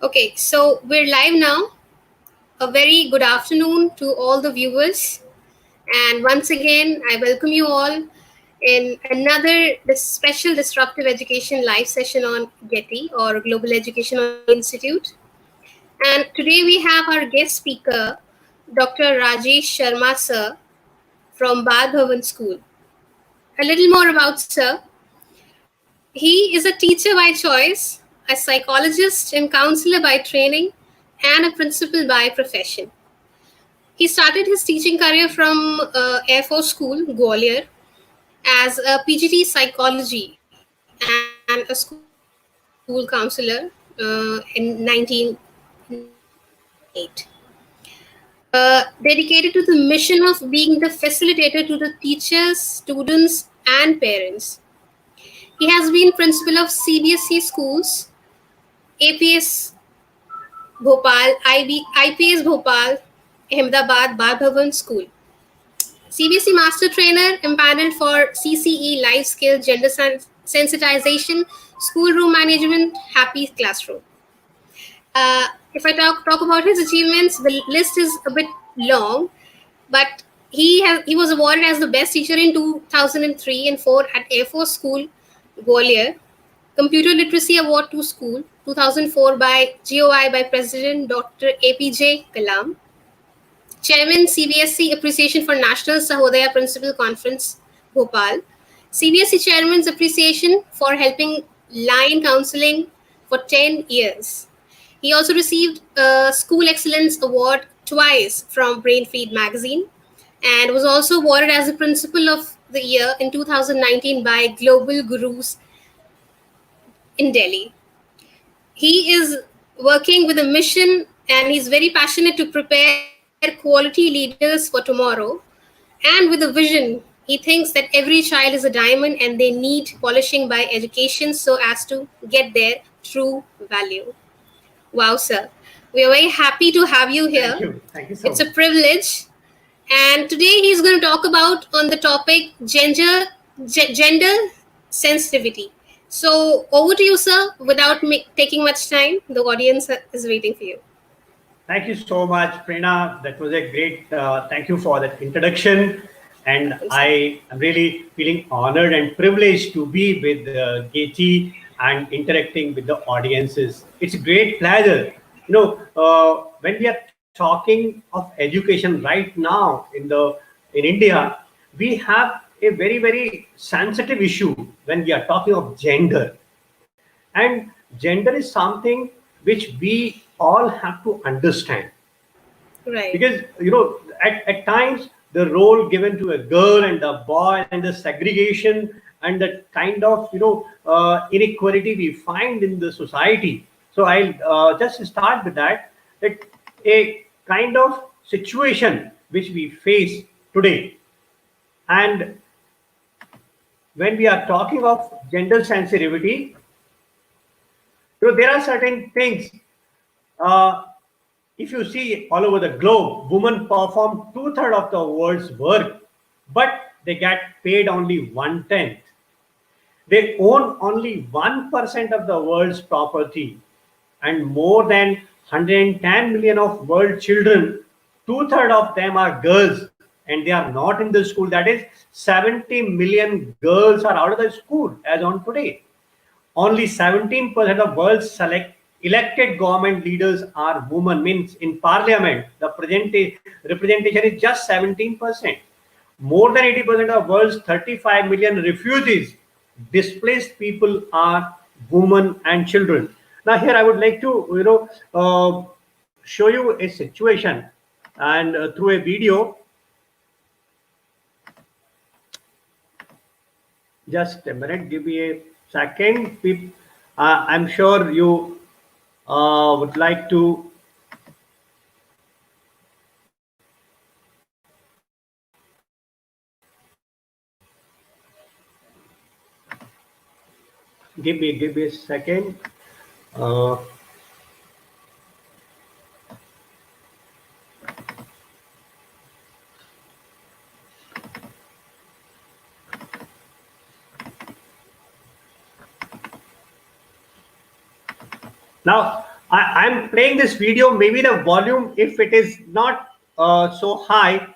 Okay, so we're live now. A very good afternoon to all the viewers. And once again, I welcome you all in another special disruptive education live session on Geti or Global Education Institute. And today we have our guest speaker, Dr. Rajesh Sharma sir from Bhawan School. A little more about sir. He is a teacher by choice, a psychologist and counselor by training, and a principal by profession. He started his teaching career from Air Force School, Gwalior, as a PGT psychology and a school counselor in 1998. Dedicated to the mission of being the facilitator to the teachers, students, and parents. He has been principal of CBSE schools, APS Bhopal, IPS Bhopal, Ahmedabad, Bar Bhawan School. CBSE Master Trainer, empaneled for CCE, Life Skills, Gender Sensitization, Schoolroom Management, Happy Classroom. If I talk about his achievements, the list is a bit long, but he was awarded as the best teacher in 2003 and 4 at Air Force School, Gwalior. Computer Literacy Award to School, 2004 by GOI by President Dr. APJ Kalam. Chairman CBSE Appreciation for National Sahodaya Principal Conference, Bhopal. CBSE Chairman's Appreciation for helping line counseling for 10 years. He also received a School Excellence Award twice from Brain Feed magazine and was also awarded as the Principal of the Year in 2019 by Global Gurus in Delhi. He is working with a mission and he's very passionate to prepare quality leaders for tomorrow. And with a vision, he thinks that every child is a diamond and they need polishing by education so as to get their true value. Wow, sir. We are very happy to have you here. Thank you. Thank you so It's a much. privilege. And today he's going to talk about on the topic gender sensitivity. So over to you, sir. Without taking much time, the audience is waiting for you. Thank you so much, Prerna. That was a great, thank you for that introduction. And I am really feeling honored and privileged to be with Geti and interacting with the audiences. It's a great pleasure. When we are talking of education right now in India, we have a very, very sensitive issue when we are talking of gender. And gender is something which we all have to understand, Right. because at times the role given to a girl and a boy and the segregation and the kind of inequality we find in the society. So I'll just start with that a kind of situation which we face today. And when we are talking of gender sensitivity, there are certain things. Uh, if you see all over the globe, women perform two-thirds of the world's work, but they get paid only one-tenth. They own only 1% of the world's property, and more than 110 million of world children, two-thirds of them are girls, and they are not in the school. That is, 70 million girls are out of the school as on today. Only 17% of world's elected government leaders are women. Means in parliament, the representation is just 17%. More than 80% of world's 35 million refugees, displaced people are women and children. Now here I would like to show you a situation and through a video. Just a minute, give me a second. I'm sure you would like to give me a second. Uh, Now, I'm playing this video. Maybe the volume, if it is not so high,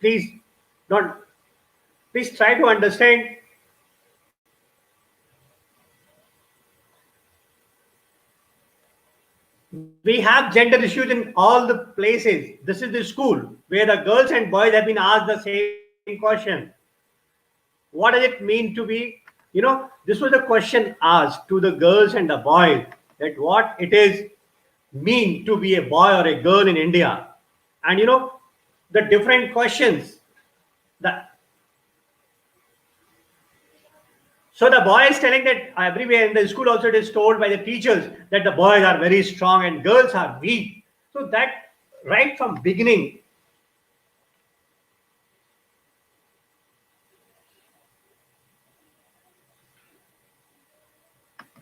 please not. Please try to understand. We have gender issues in all the places. This is the school where the girls and boys have been asked the same question. What does it mean to be, this was the question asked to the girls and the boys, that what it is mean to be a boy or a girl in India. And the different questions. The, so the boy is telling that everywhere in the school also it is told by the teachers that the boys are very strong and girls are weak. So that right from beginning.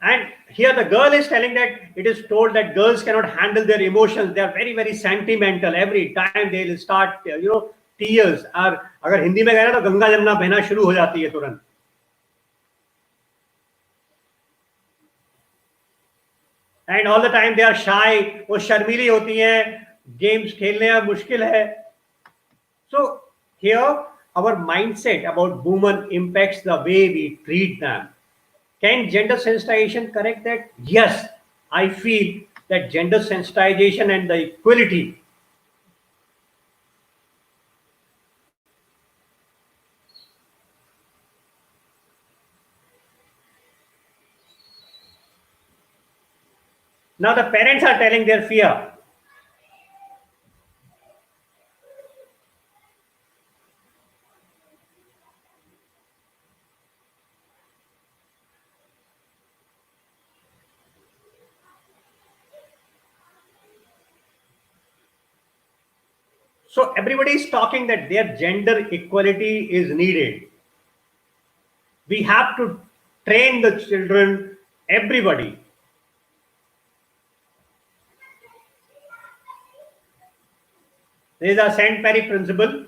And here the girl is telling that it is told that girls cannot handle their emotions. They are very, very sentimental. Every time they will start, tears. और अगर हिंदी में कह रहे तो गंगा जमुना बहना शुरू हो जाती है तुरंत. And all the time they are shy. वो शर्मीली होती हैं. Games खेलने में मुश्किल है. So here our mindset about women impacts the way we treat them. Can gender sensitization correct that? Yes, I feel that gender sensitization and the equality. Now the parents are telling their fear. So everybody is talking that their gender equality is needed. We have to train the children, everybody. There is a Saint Mary principle.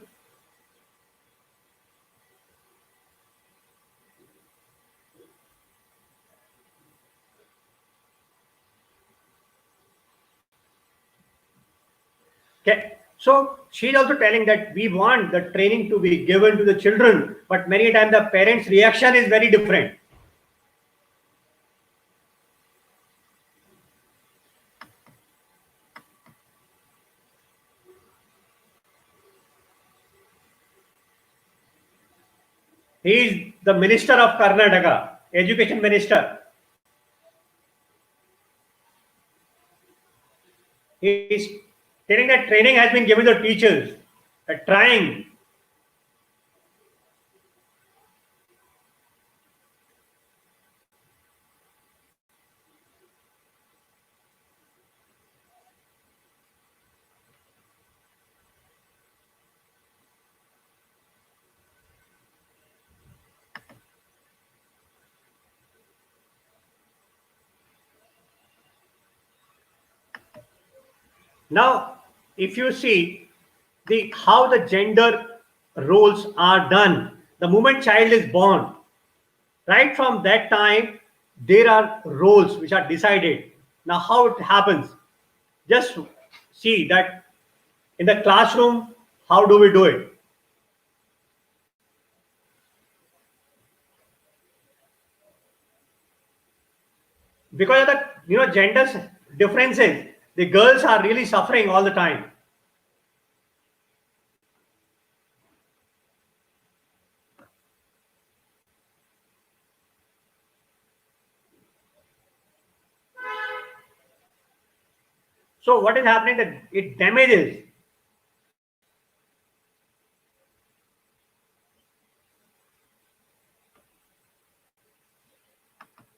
Okay. So she is also telling that we want the training to be given to the children, but many times the parents' reaction is very different. He is the minister of Karnataka, education minister. He is telling that training has been given to teachers, trying. Now, if you see the how the gender roles are done, the moment child is born, right from that time, there are roles which are decided. Now, how it happens? Just see that in the classroom, how do we do it? Because of the gender differences, the girls are really suffering all the time. So what is happening that it damages.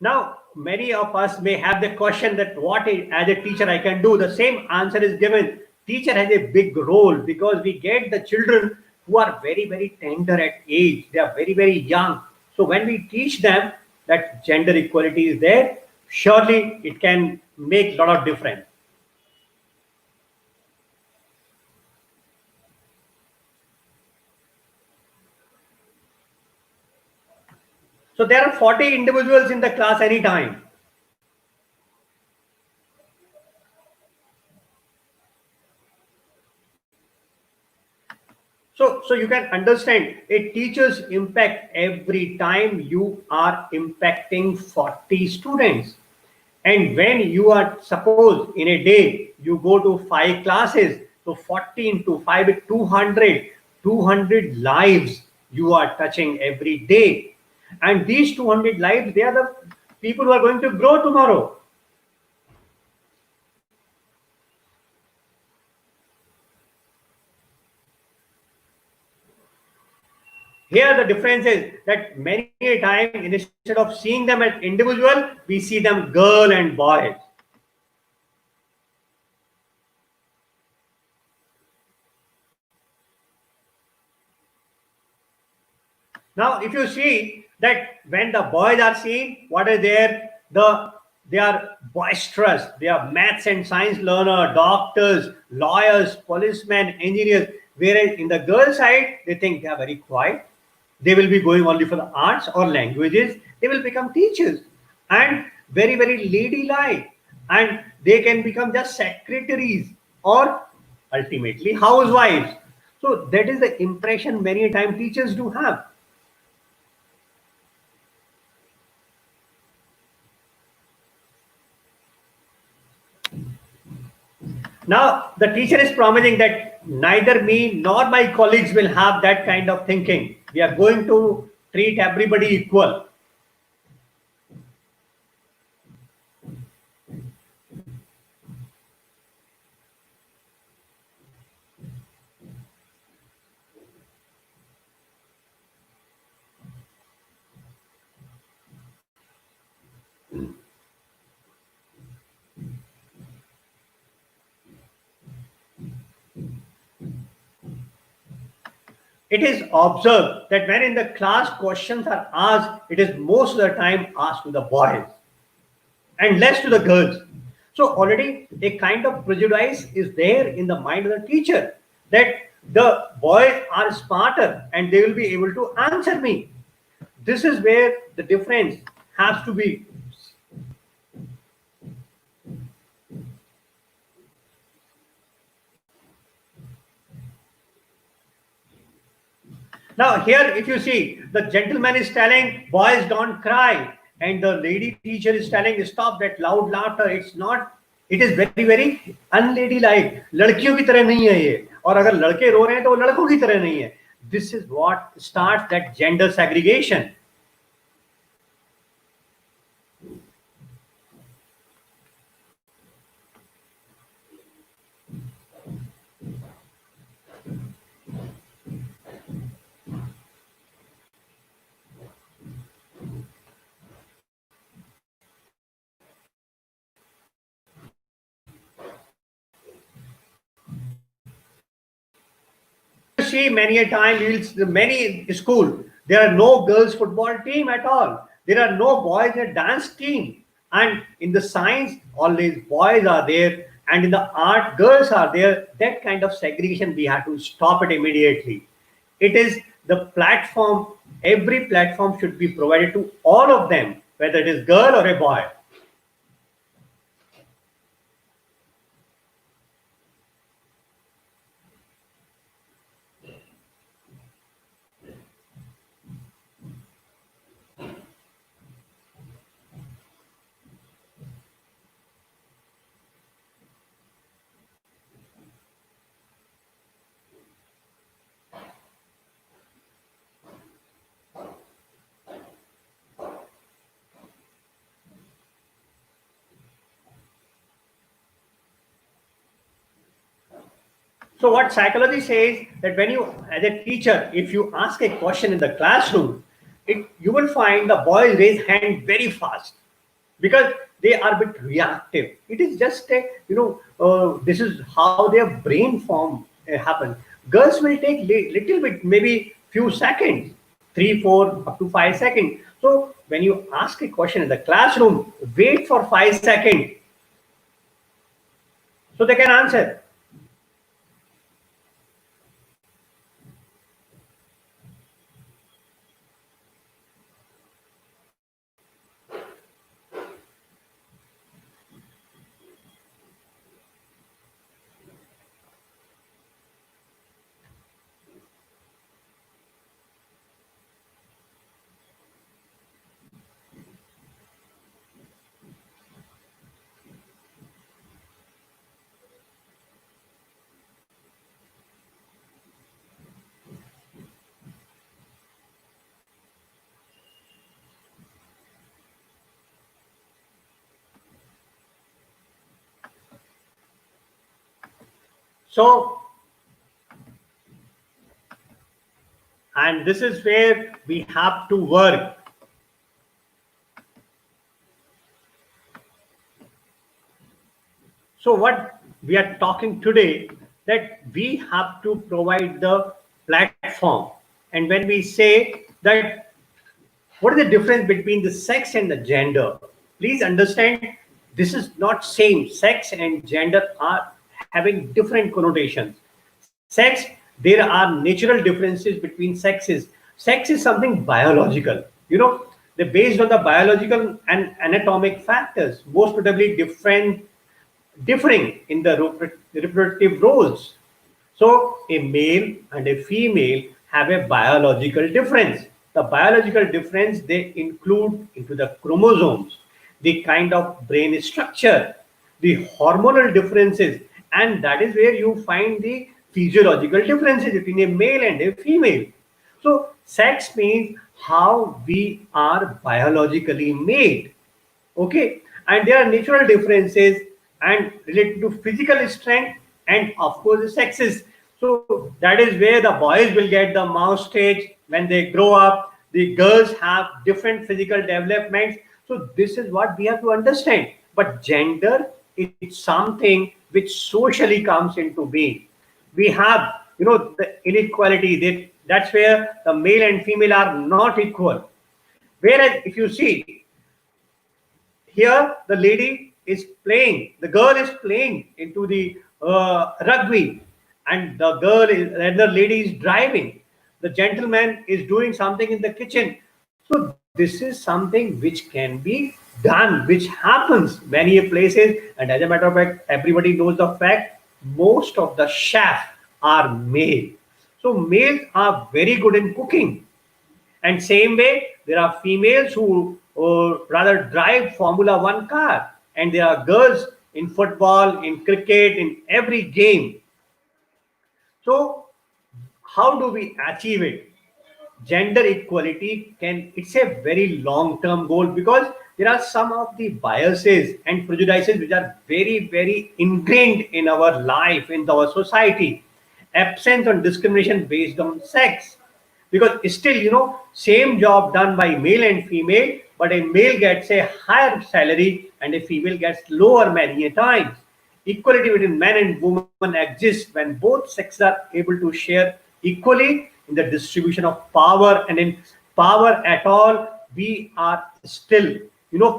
Now, many of us may have the question that as a teacher I can do. The same answer is given. Teacher has a big role because we get the children who are very, very tender at age. They are very, very young. So when we teach them that gender equality is there, surely it can make a lot of difference. So there are 40 individuals in the class anytime. So you can understand a teacher's impact every time you are impacting 40 students. And when you are, suppose in a day, you go to five classes, so 40 into 5 is 200, 200 lives you are touching every day. And these 200 lives, they are the people who are going to grow tomorrow. Here, the difference is that many a time, instead of seeing them as individual, we see them girl and boys. Now, if you see that when the boys are seen, what is there? They are boisterous. They are maths and science learner, doctors, lawyers, policemen, engineers. Whereas in the girl side, they think they are very quiet. They will be going only for the arts or languages. They will become teachers and very, very ladylike. And they can become just secretaries or ultimately housewives. So that is the impression many time teachers do have. Now, the teacher is promising that neither me nor my colleagues will have that kind of thinking. We are going to treat everybody equal. It is observed that when in the class questions are asked, it is most of the time asked to the boys and less to the girls. So already a kind of prejudice is there in the mind of the teacher that the boys are smarter and they will be able to answer me. This is where the difference has to be. Now, here, if you see, the gentleman is telling, boys don't cry. And the lady teacher is telling, stop that loud laughter. It's not, it is very, very unladylike. लड़कियों की तरह नहीं है ये. और अगर लड़के रो रहे हैं तो वो लड़कों की तरह नहीं है. This is what starts that gender segregation. See many a time many school there are no girls football team at all, there are no boys in a dance team, and in the science always boys are there and in the art girls are there. That kind of segregation we have to stop it immediately. It is the platform, every platform should be provided to all of them, whether it is girl or a boy. So what psychology says that when you, as a teacher, if you ask a question in the classroom, you will find the boys raise hand very fast because they are a bit reactive. It is just a, this is how their brain form happens. Girls will take little bit, maybe few seconds, 3, 4, up to 5 seconds. So when you ask a question in the classroom, wait for 5 seconds so they can answer. So, and this is where we have to work. So what we are talking today, that we have to provide the platform. And when we say that, what is the difference between the sex and the gender? Please understand, this is not same. Sex and gender are having different connotations. Sex, there are natural differences between sexes. Sex is something biological. They're based on the biological and anatomic factors, most notably differing in the reproductive roles. So, a male and a female have a biological difference. The biological difference they include into the chromosomes, the kind of brain structure, the hormonal differences, and that is where you find the physiological differences between a male and a female. So, sex means how we are biologically made. Okay, and there are natural differences and related to physical strength and of course the sexes. So that is where the boys will get the mouse stage when they grow up. The girls have different physical developments. So this is what we have to understand. But gender is something which socially comes into being. We have, the inequality. That's where the male and female are not equal. Whereas if you see, here the lady is playing, the girl is playing into the rugby, and the lady is driving, the gentleman is doing something in the kitchen. So this is something which can be done, which happens many places. And as a matter of fact, everybody knows the fact, most of the chefs are male. So males are very good in cooking, and same way, there are females who rather drive Formula One car, and there are girls in football, in cricket, in every game. So, how do we achieve it? Gender equality can, it's a very long term goal, because there are some of the biases and prejudices which are very ingrained in our life, in our society. Absence on discrimination based on sex, because still, same job done by male and female, but a male gets a higher salary and a female gets lower many a times. Equality between men and women exists when both sexes are able to share equally in the distribution of power. And in power at all, we are still,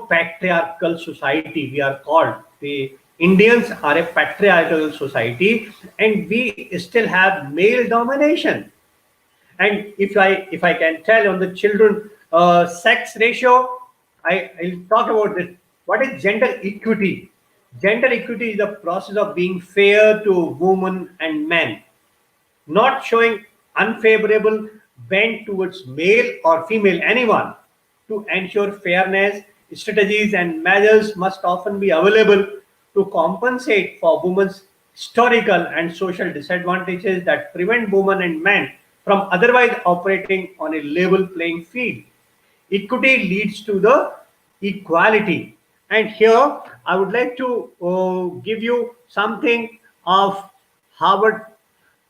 patriarchal society. We are called, the Indians are a patriarchal society, and we still have male domination. And if I can tell on the children sex ratio, I'll talk about this. What is gender equity? Gender equity is the process of being fair to women and men, not showing unfavorable bent towards male or female anyone. To ensure fairness, strategies and measures must often be available to compensate for women's historical and social disadvantages that prevent women and men from otherwise operating on a level playing field. Equity leads to the equality. And here I would like to give you something of Harvard,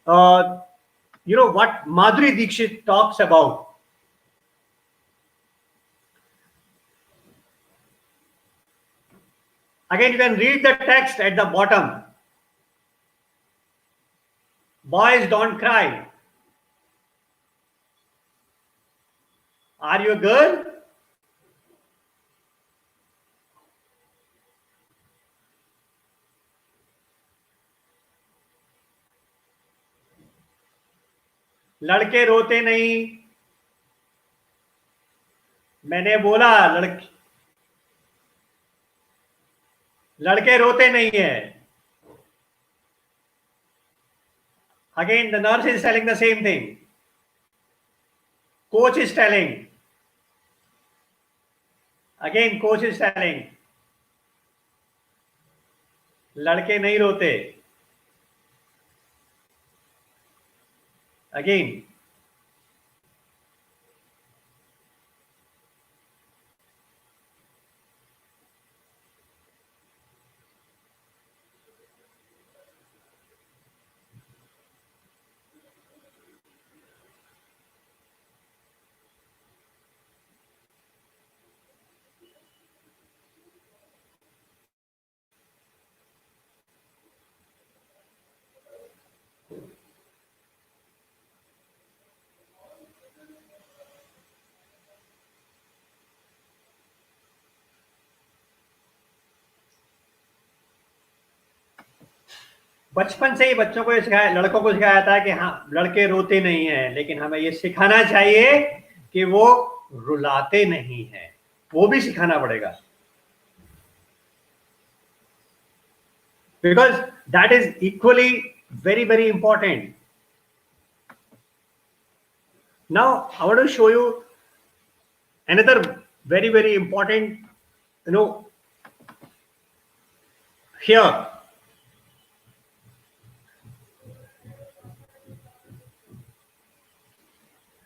uh, what Madhuri Dixit talks about. Again, you can read the text at the bottom. Boys don't cry. Are you a girl? लड़के रोते नहीं. मैंने बोला लड़के रोते नहीं है. Again, the nurse is telling the same thing. Coach is telling. Again, coach is telling. लड़के नहीं रोते. Again. बचपन से ही बच्चों को ये सिखाया, लड़कों को सिखाया जाता है कि हाँ लड़के रोते नहीं हैं, लेकिन हमें ये सिखाना चाहिए कि वो रुलाते नहीं हैं, वो भी सिखाना पड़ेगा, because that is equally very very important. Now I want to show you another very very important, you know, here.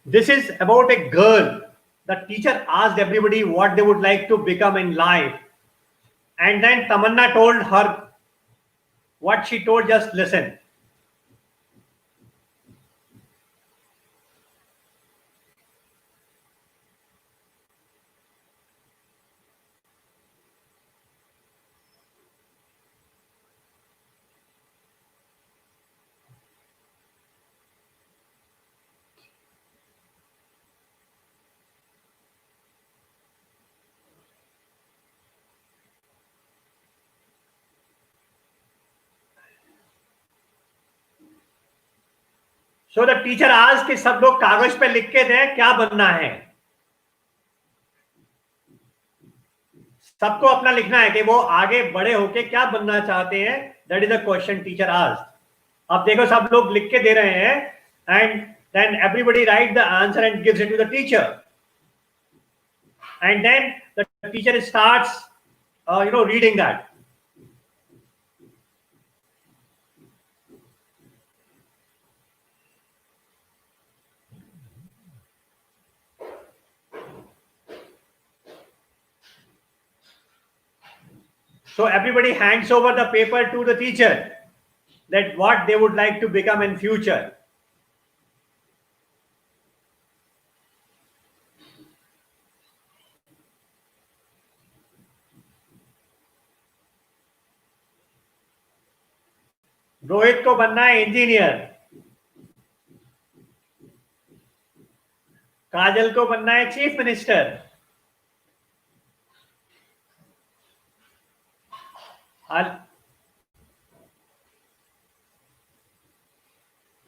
This is about a girl. The teacher asked everybody what they would like to become in life, and then Tamanna told her what she told. Just listen. So the teacher asked कि सब लोग कागज पे लिख के दें क्या बनना है, सबको अपना लिखना है कि वो आगे बड़े होके क्या बनना चाहते हैं. That is a question teacher asked. अब देखो सब लोग लिख के दे रहे हैं, and then everybody write the answer and gives it to the teacher, and then the teacher starts reading that. So everybody hands over the paper to the teacher that what they would like to become in future. Rohit को बनना है engineer, काजल को बनना है chief minister,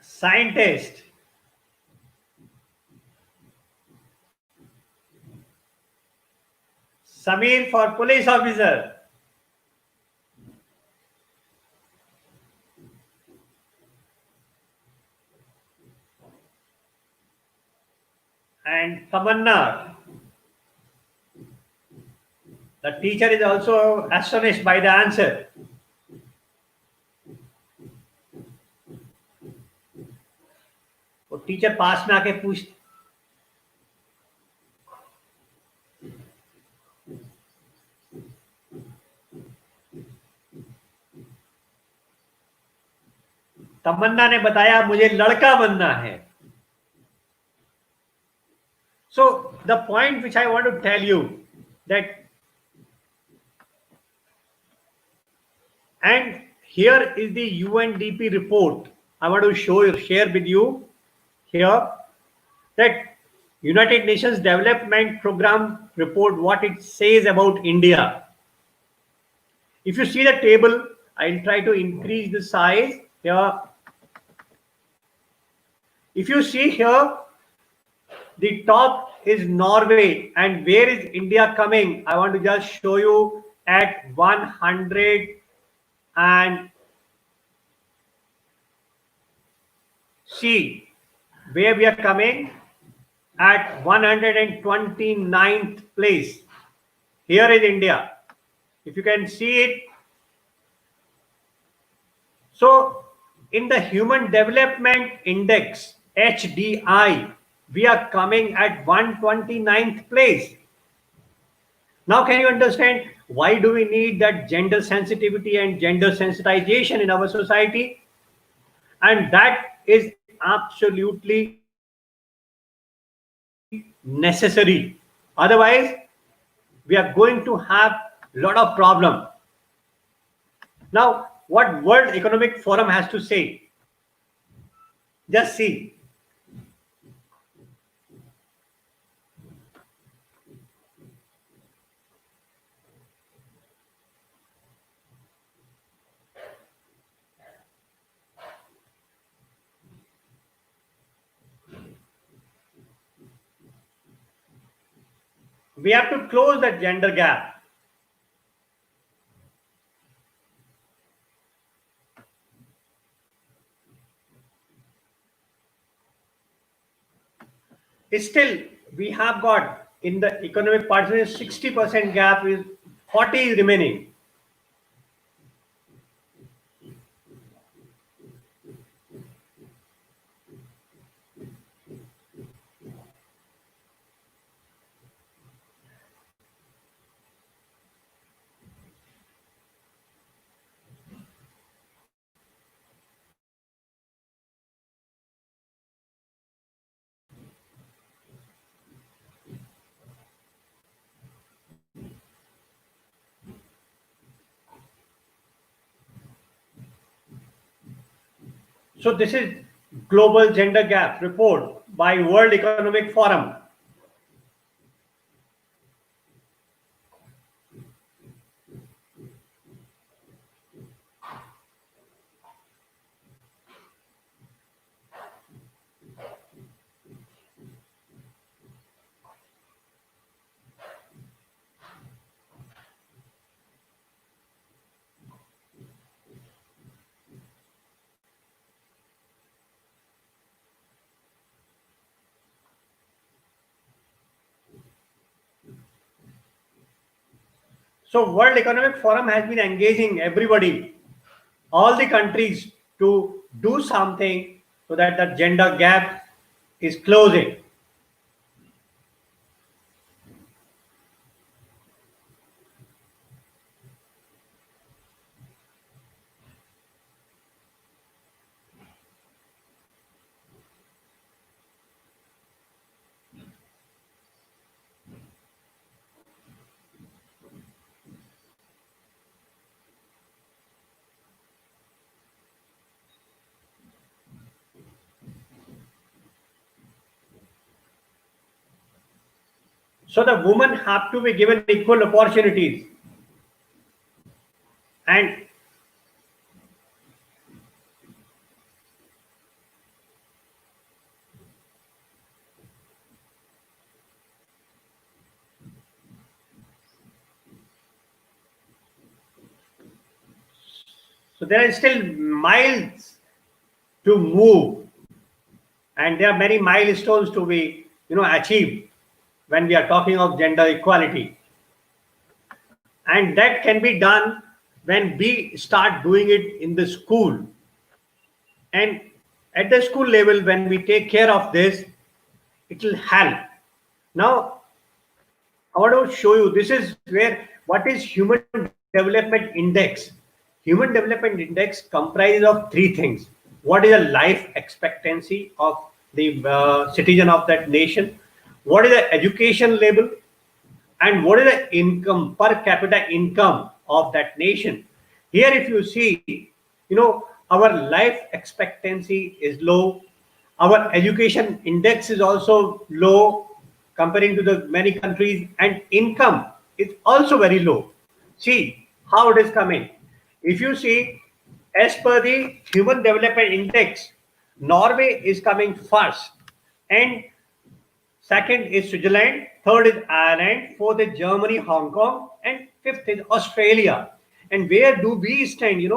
scientist, Sameer for police officer, and Tamanna. The teacher is also astonished by the answer. वो teacher पास में आके पूछ, तमन्ना ने बताया मुझे लड़का बनना है. So the point which I want to tell you that, and here is the UNDP report. I want to share with you here that United Nations Development Program report, what it says about India. If you see the table, I'll try to increase the size here. If you see here, the top is Norway, and where is India coming? I want to just show you at 100, and see where we are coming at 129th place. Here is India. If you can see it. So in the Human Development Index, HDI, we are coming at 129th place. Now can you understand why do we need that gender sensitivity and gender sensitization in our society? And that is absolutely necessary. Otherwise, we are going to have a lot of problem. Now, what World Economic Forum has to say? Just see. We have to close that gender gap. Still, we have got in the economic participation 60% gap is 40 is remaining. So this is Global Gender Gap Report by World Economic Forum. So World Economic Forum has been engaging everybody, all the countries to do something so that the gender gap is closing. So the women have to be given equal opportunities. And so there are still miles to move, and there are many milestones to be achieved when we are talking of gender equality. And that can be done when we start doing it in the school. And at the school level, when we take care of this, it will help. Now, I want to show you this is where what is Human Development Index. Human Development Index comprises of three things. What is the life expectancy of the citizen of that nation? What is the education level? And what is the income, per capita income of that nation? Here, if you see, our life expectancy is low. Our education index is also low comparing to the many countries, and income is also very low. See how it is coming. If you see, as per the Human Development Index, Norway is coming first, and second is Switzerland, third is Ireland, fourth is Germany, Hong Kong, and fifth is Australia. And where do we stand?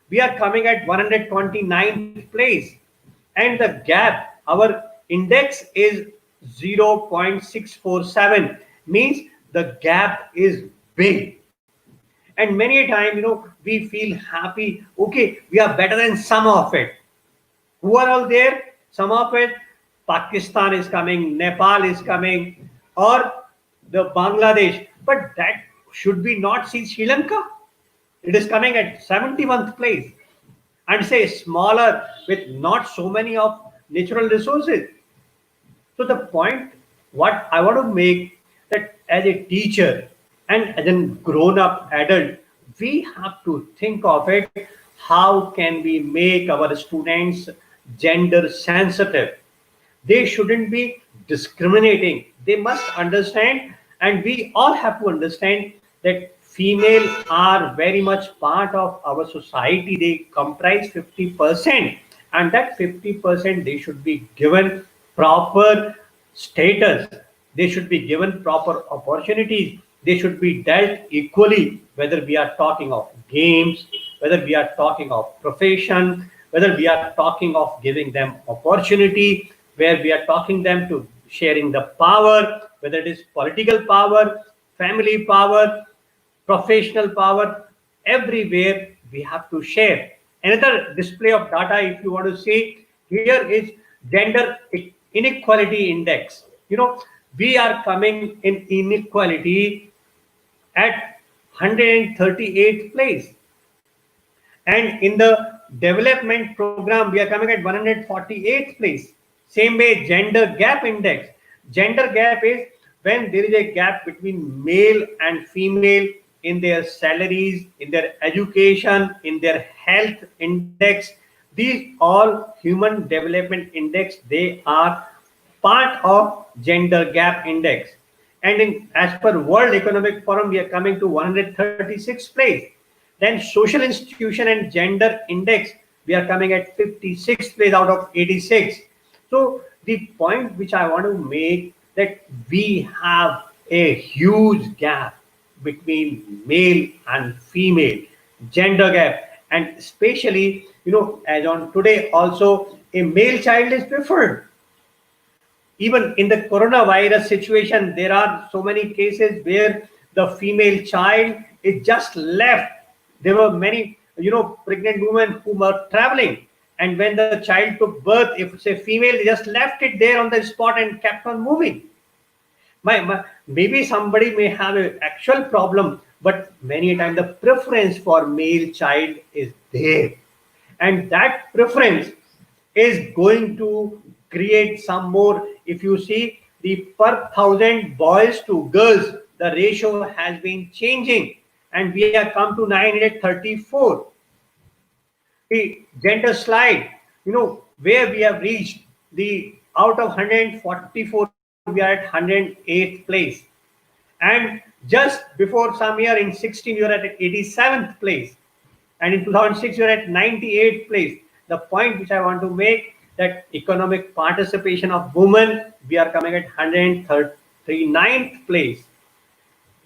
We are coming at 129th place. And the gap, our index is 0.647, means the gap is big. And many a time, we feel happy, okay, we are better than some of it. Who are all there? Some of it, Pakistan is coming, Nepal is coming, or the Bangladesh. But that should we not see Sri Lanka? It is coming at 71st place, and say smaller with not so many of natural resources. So the point what I want to make that as a teacher and as a grown-up adult, we have to think of it. How can we make our students gender sensitive? They shouldn't be discriminating. They must understand, and we all have to understand that female are very much part of our society. They comprise 50%, and that 50% they should be given proper status. They should be given proper opportunities. They should be dealt equally, whether we are talking of games, whether we are talking of profession, whether we are talking of giving them opportunity, where we are talking them to sharing the power, whether it is political power, family power, professional power, everywhere we have to share. Another display of data, if you want to see, here is gender inequality index. We are coming in inequality at 138th place. And in the development program, we are coming at 148th place. Same way, gender gap index. Gender gap is when there is a gap between male and female in their salaries, in their education, in their health index. These all human development index, they are part of gender gap index. And as per World Economic Forum, we are coming to 136th place. Then social institution and gender index, we are coming at 56th place out of 86. So the point which I want to make, that we have a huge gap between male and female, gender gap. And especially, as on today also, a male child is preferred. Even in the coronavirus situation, there are so many cases where the female child is just left. There were many, pregnant women who were traveling, and when the child took birth, if it's a female, they just left it there on the spot and kept on moving. Maybe somebody may have an actual problem, but many a time the preference for male child is there, and that preference is going to create some more. If you see the per thousand boys to girls, the ratio has been changing, and we have come to 934. The gender slide, where we have reached, the out of 144, we are at 108th place. And just before some year in 16, you are at 87th place. And in 2006, you are at 98th place. The point which I want to make, that economic participation of women, we are coming at 139th place.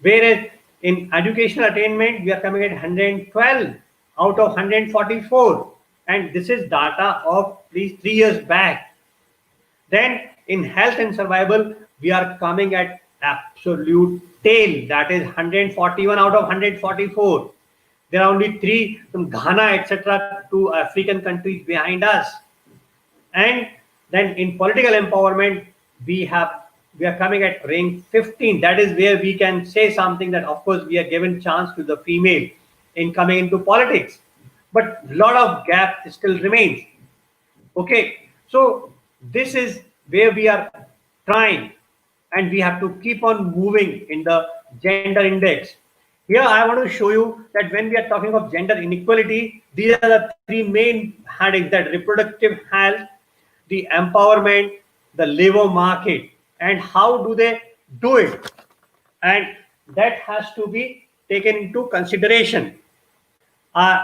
Whereas in educational attainment, we are coming at 112 out of 144. And this is data of these 3 years back. Then in health and survival, we are coming at absolute tail, that is 141 out of 144. There are only three from Ghana, etc., to African countries behind us. And then in political empowerment, we are coming at rank 15. That is where we can say something, that of course we are given chance to the female in coming into politics, but a lot of gap still remains. Okay, so this is where we are trying, and we have to keep on moving in the gender index. Here I want to show you that when we are talking of gender inequality, these are the three main headings: that reproductive health, the empowerment, the labor market, and how do they do it, and that has to be taken into consideration. uh,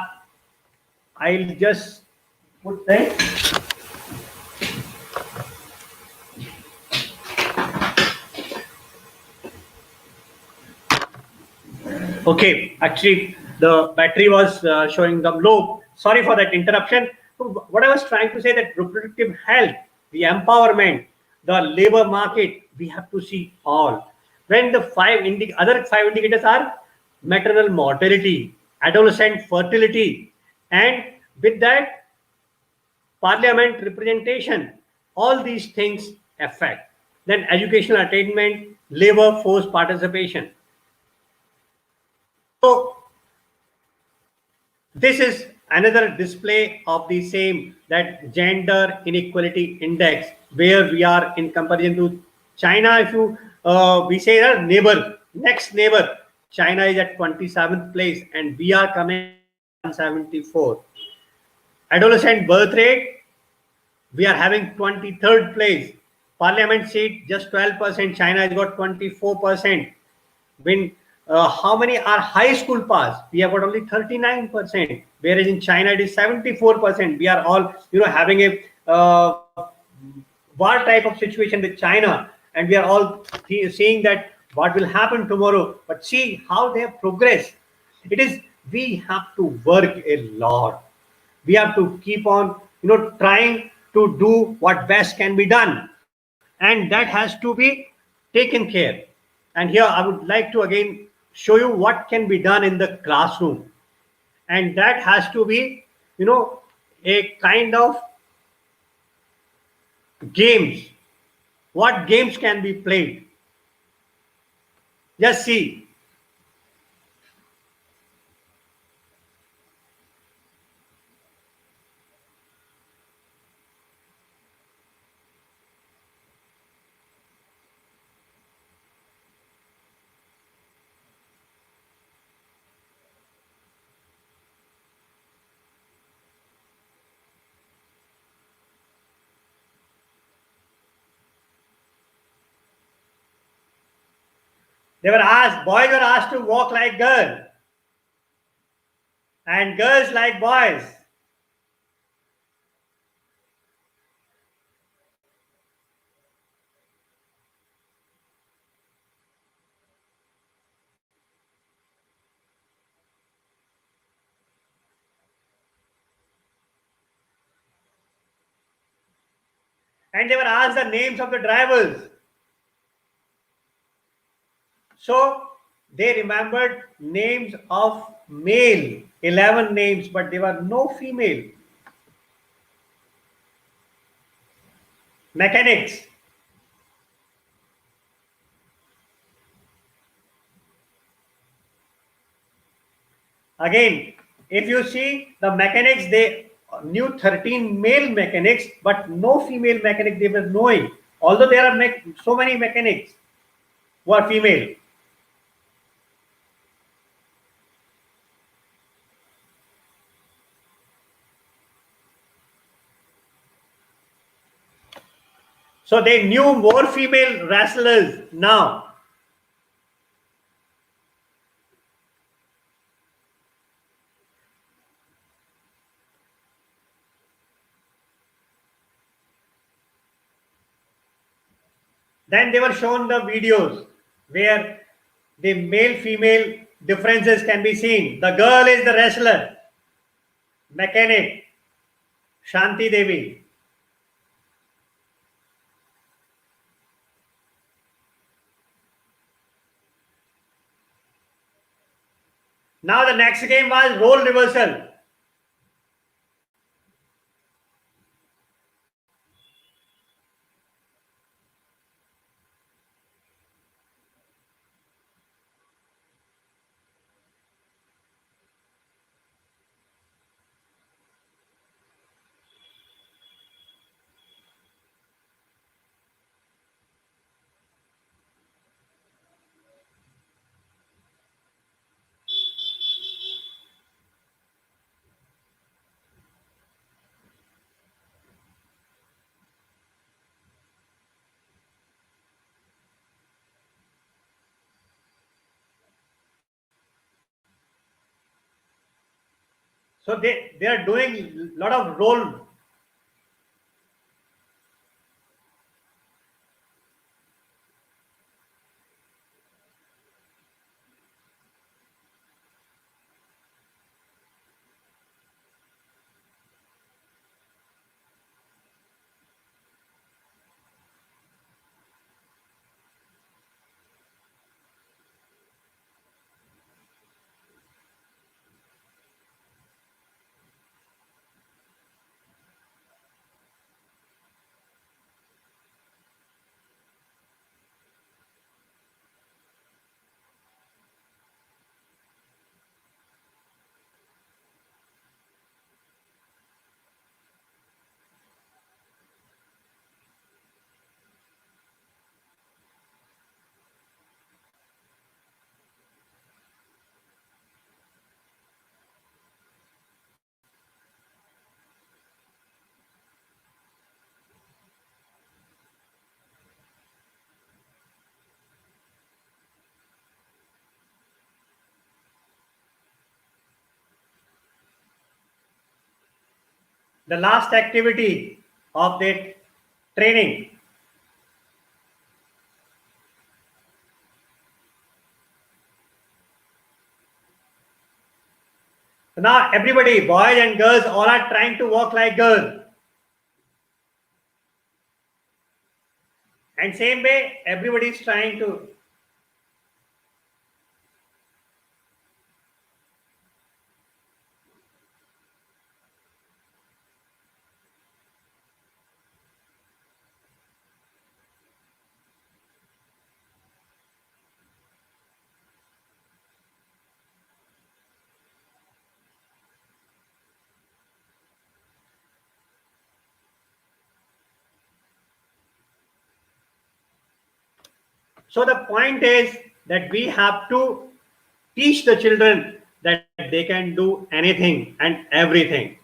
I'll just put that. Okay, actually, the battery was showing them low. Sorry for that interruption. So what I was trying to say, that reproductive health, the empowerment, the labor market, we have to see all. When the other five indicators are maternal mortality, adolescent fertility, and with that, parliament representation, all these things affect. Then educational attainment, labor force participation. So this is another display of the same, that gender inequality index, where we are in comparison to China. If you we say that neighbor, next neighbor, China is at 27th place, and we are coming at 174. Adolescent birth rate, we are having 23rd place. Parliament seat just 12%. China has got 24%. When how many are high school pass? We have got only 39%, whereas in China it is 74%. We are all having a war type of situation with China. and we are all seeing that what will happen tomorrow. But see how they have progressed. It is, we have to work a lot. We have to keep on, trying to do what best can be done, and that has to be taken care. And here I would like to again show you what can be done in the classroom, and that has to be, a kind of games. What games can be played? Just see. They were asked, boys were asked to walk like girls, and girls like boys. And they were asked the names of the drivers. So they remembered names of male, 11 names, but there were no female. Mechanics. Again, if you see the mechanics, they knew 13 male mechanics, but no female mechanic they were knowing. Although there are so many mechanics who are female. So they knew more female wrestlers now. Then they were shown the videos where the male female differences can be seen. The girl is the wrestler, mechanic, Shanti Devi. Now the next game was role reversal. So they are doing a lot of role. The last activity of the training. So now everybody, boys and girls, all are trying to walk like girls. And same way, everybody is trying to. So the point is that we have to teach the children that they can do anything and everything.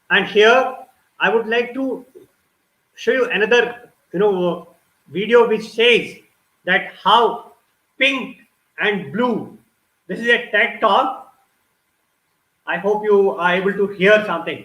And here I would like to show you another video which says that how pink and blue. This is a TED talk. I hope you are able to hear something.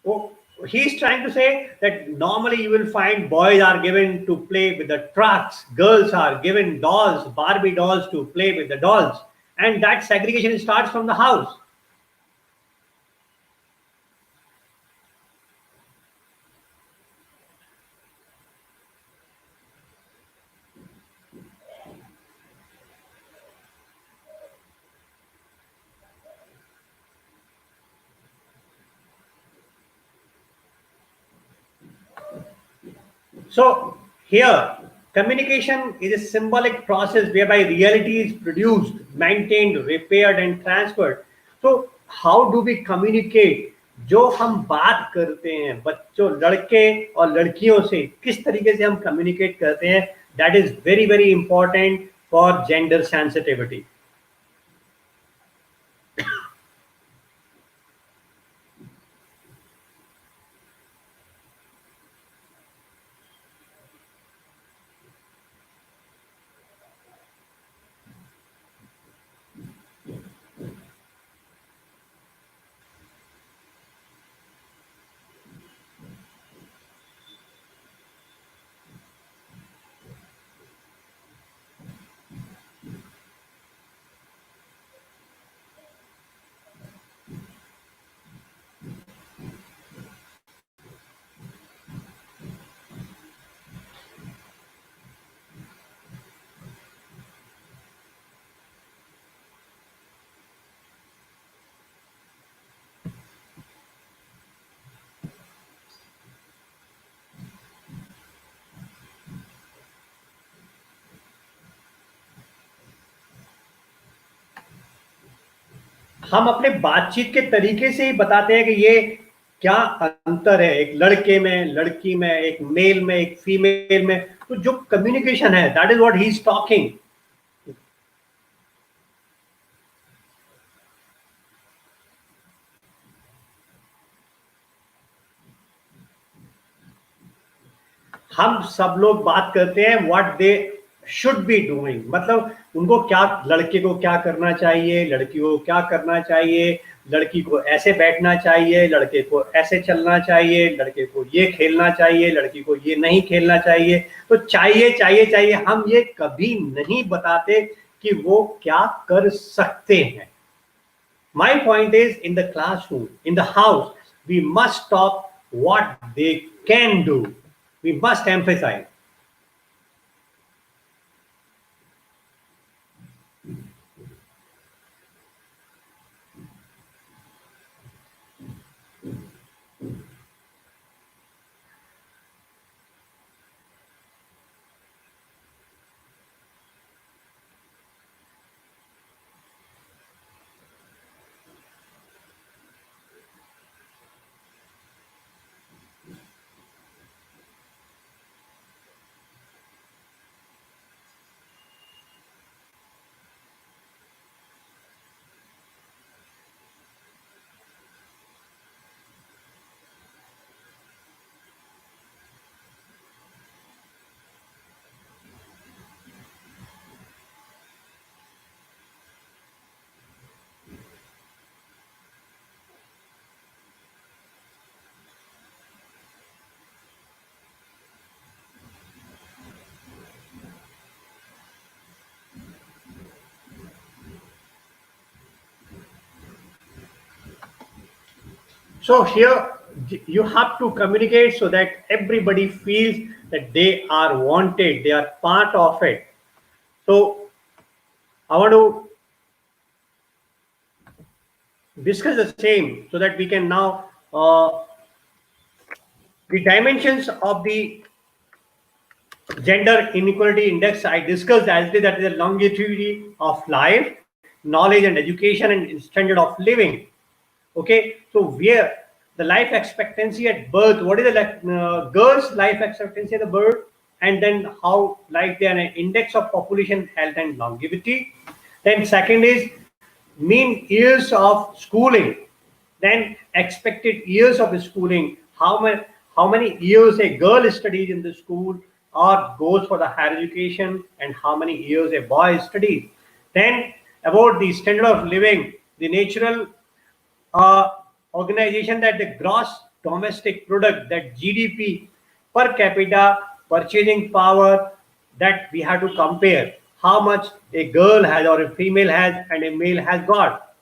Oh, he's trying to say that normally you will find boys are given to play with the trucks, girls are given dolls, Barbie dolls to play with the dolls, and that segregation starts from the house. So here, communication is a symbolic process whereby reality is produced, maintained, repaired, and transferred. So how do we communicate? जो हम बात करते हैं बच्चों लड़के और लड़कियों से किस तरीके से हम कम्युनिकेट करते हैं that is very very important for gender sensitivity. हम अपने बातचीत के तरीके से ही बताते हैं कि ये क्या अंतर है एक लड़के में लड़की में एक मेल में एक फीमेल में. तो जो कम्युनिकेशन है that is what he is talking. हम सब लोग बात करते हैं what they should be doing, मतलब उनको क्या, लड़के को क्या करना चाहिए, लड़की को क्या करना चाहिए, लड़की को ऐसे बैठना चाहिए, लड़के को ऐसे चलना चाहिए, लड़के को ये खेलना चाहिए, लड़की को ये नहीं खेलना चाहिए. तो चाहिए चाहिए चाहिए, हम ये कभी नहीं बताते कि वो क्या कर सकते हैं. My point is in the classroom, in the house, we must talk what they can do. We must emphasize. So here you have to communicate so that everybody feels that they are wanted, they are part of it. So I want to discuss the same so that we can now the dimensions of the gender inequality index I discussed as it is, that is the longevity of life, knowledge and education and standard of living. Okay, so where the life expectancy at birth, what is the girl's life expectancy at the birth, and then how like they are an index of population health and longevity. Then second is mean years of schooling, then expected years of schooling, how many years a girl studies in the school or goes for the higher education, and how many years a boy studies. Then about the standard of living, the natural uh, organization, that the gross domestic product, that GDP per capita purchasing power, that we have to compare how much a girl has or a female has and a male has got.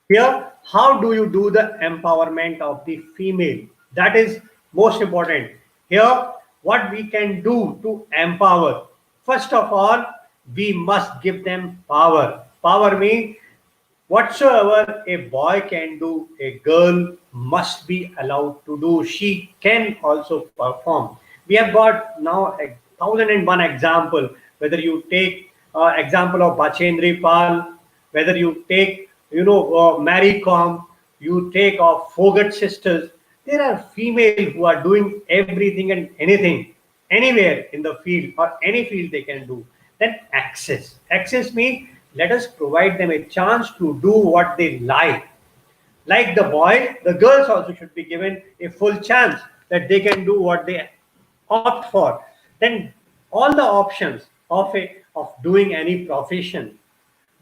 Here, how do you do the empowerment of the female? That is most important. Here, what we can do to empower. First of all, we must give them power. Power means whatsoever a boy can do, a girl must be allowed to do. She can also perform. We have got now 1001 example. Whether you take example of Bachendri Pal, whether you take Mary Com, you take of Fogat sisters. There are female who are doing everything and anything, anywhere in the field or any field they can do. Then access means let us provide them a chance to do what they like the boy, the girls also should be given a full chance that they can do what they opt for. Then all the options of doing any profession,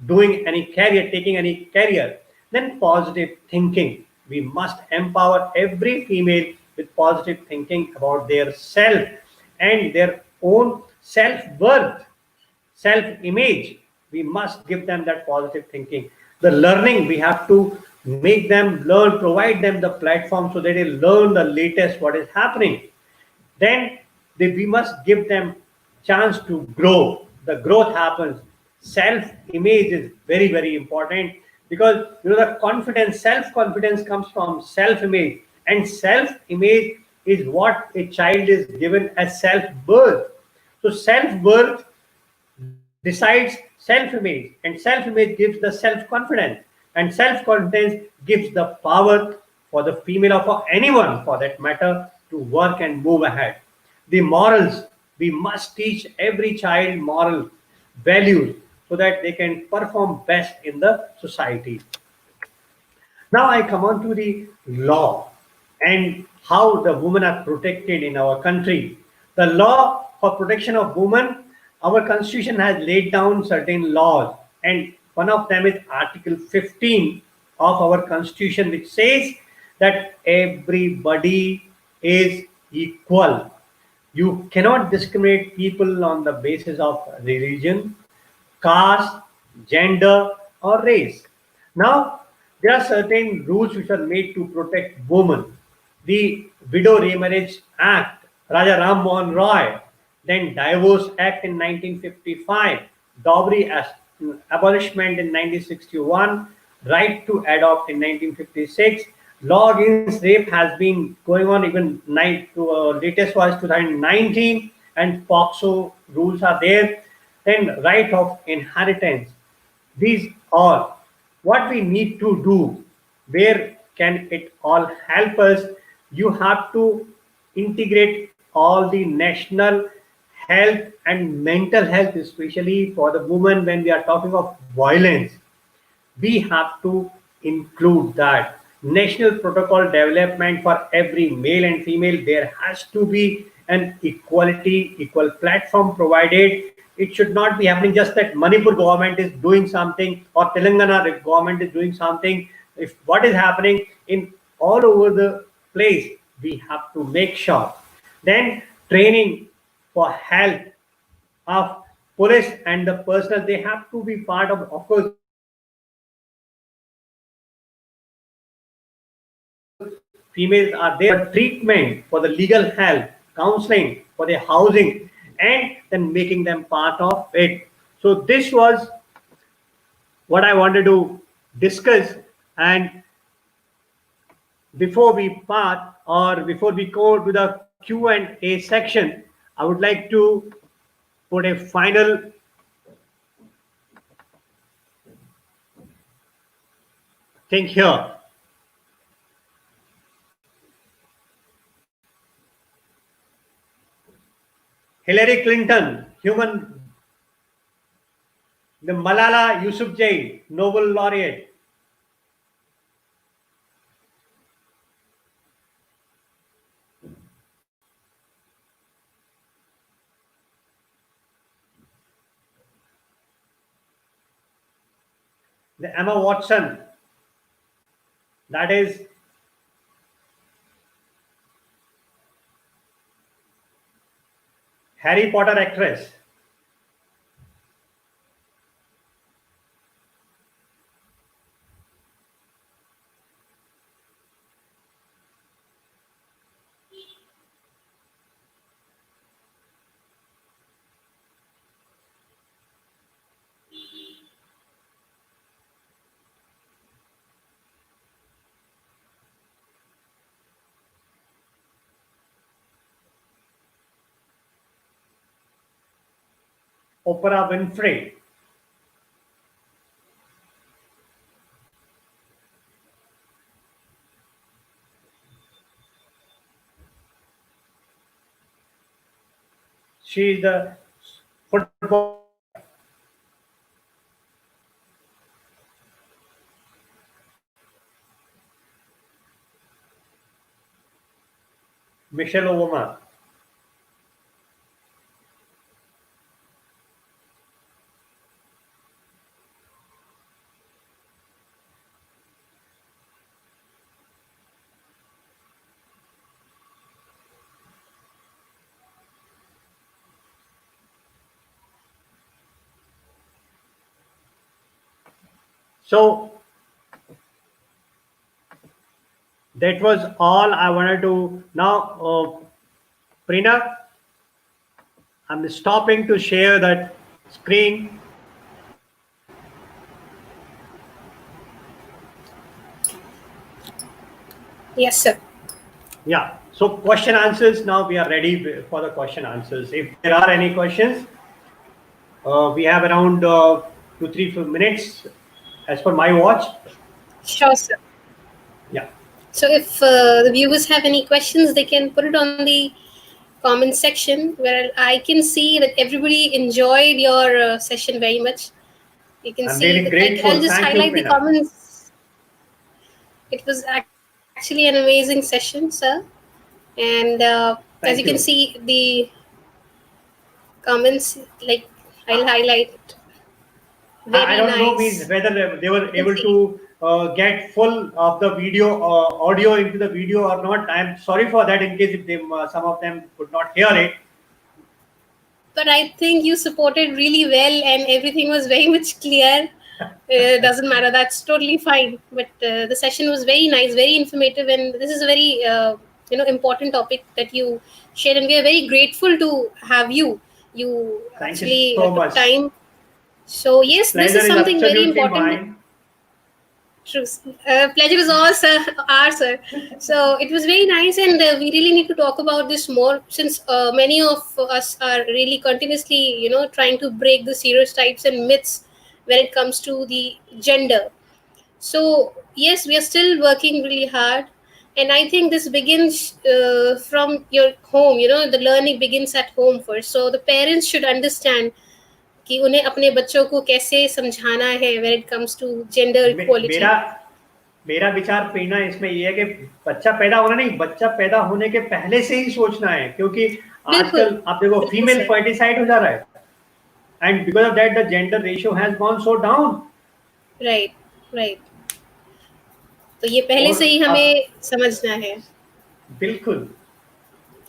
doing any career, taking any career. Then positive thinking. We must empower every female with positive thinking about their self and their own self worth, self image. We must give them that positive thinking. The learning, we have to make them learn, provide them the platform so that they learn the latest what is happening. Then we must give them chance to grow. The growth happens. Self image is very very important, because the confidence, self confidence comes from self image, and self image is what a child is given as self birth. So self worth decides self image, and self image gives the self confidence, and self confidence gives the power for the female or for anyone for that matter to work and move ahead. The morals, we must teach every child moral values so that they can perform best in the society. Now I come on to the law and how the women are protected in our country. The law for protection of women, our constitution has laid down certain laws, and one of them is Article 15 of our constitution, which says that everybody is equal. You cannot discriminate people on the basis of religion, caste, gender, or race. Now, there are certain rules which are made to protect women. The Widow Remarriage Act, Raja Ram Mohan Roy, then Divorce Act in 1955, Dowry Abolishment in 1961, Right to Adopt in 1956. Law against rape has been going on even latest was 2019, and POXO rules are there. Then right of inheritance. These all what we need to do. Where can it all help us? You have to integrate all the national health and mental health, especially for the women when we are talking of violence. We have to include that national protocol development for every male and female. There has to be an equality, equal platform provided. It should not be happening just that Manipur government is doing something or Telangana government is doing something. If what is happening in all over the place, we have to make sure. Then training for health of police and the personnel, they have to be part of course, females are there for treatment, for the legal help, counseling, for their housing, and then making them part of it. So this was what I wanted to discuss. And before we part, or before we go to the Q&A section, I would like to put a final thing here. Hillary Clinton, human, the Malala Yousafzai, Nobel laureate, the Emma Watson, that is Harry Potter actress. Oprah Winfrey. She is the football. Michelle Obama. So that was all I wanted to. Now, Prina, I'm stopping to share that screen. Yes, sir. Yeah. So question answers. Now we are ready for the question answers. If there are any questions, we have around 2 3 minutes as per my watch. Sure, sir. Yeah. So if the viewers have any questions, they can put it on the comment section, where I can see that everybody enjoyed your session very much. You can I'm see really that I'll grateful. just Thank you, highlight the Prina. comments. It was actually an amazing session, sir. And as you can Thank see, you. the comments, like, I'll highlight it. I Very don't know means nice. whether they were You can able see. to get full of the video audio into the video or not. I'm sorry for that in case if they, some of them could not hear it. But I think you supported really well, and everything was very much clear. Doesn't matter. That's totally fine. But the session was very nice, very informative, and this is a very important topic that you shared, and we are very grateful to have you. You Thank you actually so took much. time. So yes, this Pleasure is is something very absolutely important. mine. True. Pleasure is all, sir. Our sir. So it was very nice, and we really need to talk about this more, since many of us are really continuously, trying to break the stereotypes and myths when it comes to the gender. So yes, we are still working really hard, and I think this begins from your home. The learning begins at home first. So the parents should understand कि उन्हें अपने बच्चों को कैसे समझाना है when it comes to gender मेरा equality. मेरा विचार प्रेरणा इसमें ये है कि बच्चा पैदा होना नहीं, बच्चा पैदा होने के पहले से ही सोचना है, क्योंकि बिल्कुल, आजकल आप देखो बिल्कुल फीमेल सर. फर्टिसाइड हो जा रहा है and because of that the gender ratio has gone so down. Right, right. तो ये पहले और से ही अब हमें समझना है. बिल्कुल.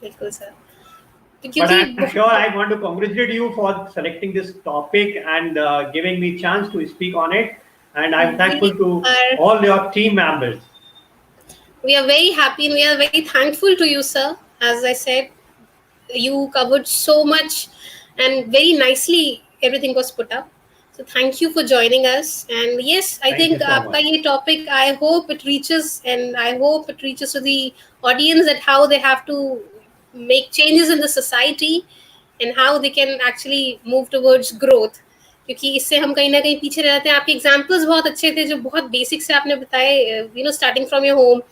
बिल्कुल सर. तो But क्योंकि I'm sure I want to congratulate you for selecting this topic and giving me chance to speak on it. And I'm we thankful to are all your team members. We are very happy and we are very thankful to you, sir. As I said, you covered so much and very nicely everything was put up. So thank you for joining us. And yes, I Thank you think so आपका much. ये topic, I hope it reaches, and I hope it reaches to the audience that how they have to make changes in the society and how they can actually move towards growth. क्योंकि इससे हम कहीं ना कहीं पीछे रह जाते हैं. आपके एग्जाम्पल्स बहुत अच्छे थे जो बहुत बेसिक से आपने बताए. Starting from your home,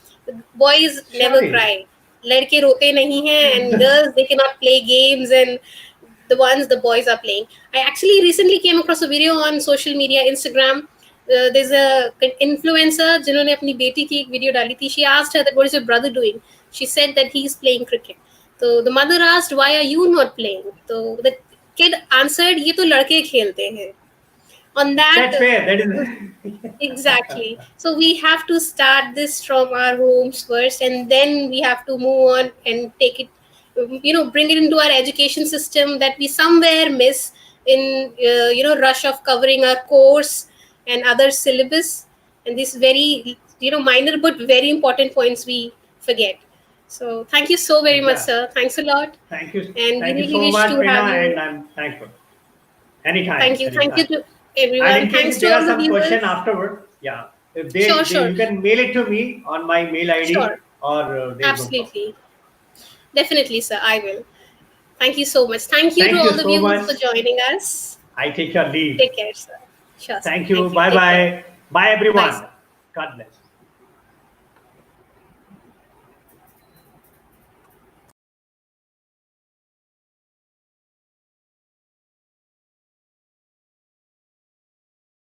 boys never Surely. Cry, लड़के रोते नहीं हैं, and girls they cannot play games, and the ones the boys are playing. I actually recently came across a video on social media, Instagram. There's a influencer जिन्होंने अपनी बेटी की एक video डाली थी. She asked her that what is your brother doing. She said that he is playing cricket. So the mother asked, why are you not playing? So the kid answered, ये तो लड़के खेलते हैं. On that, That's fair. That is. exactly. So we have to start this from our homes first, and then we have to move on and take it, bring it into our education system that we somewhere miss in, rush of covering our course and other syllabus. And this very, minor but very important points we forget. So thank you so very much, Yeah. sir. Thanks a lot. Thank you. And we Thank you really so wish much, to Prina, have you. and I'm thankful. Anytime, Thank you. Thank you anytime. to And everyone. in case Thanks if to there are all the some question viewers. afterward, yeah, if Sure, they sure. you can mail it to me on my mail ID, Sure. or there's no problem. Absolutely. Definitely, sir. I will. Thank you so much. Thank you to Thank you all the so viewers much. for joining us. I take your leave. Take care, sir. Sure, sir. Thank you. Thank you. Bye Take care. bye. Bye Bye, everyone. sir. God bless.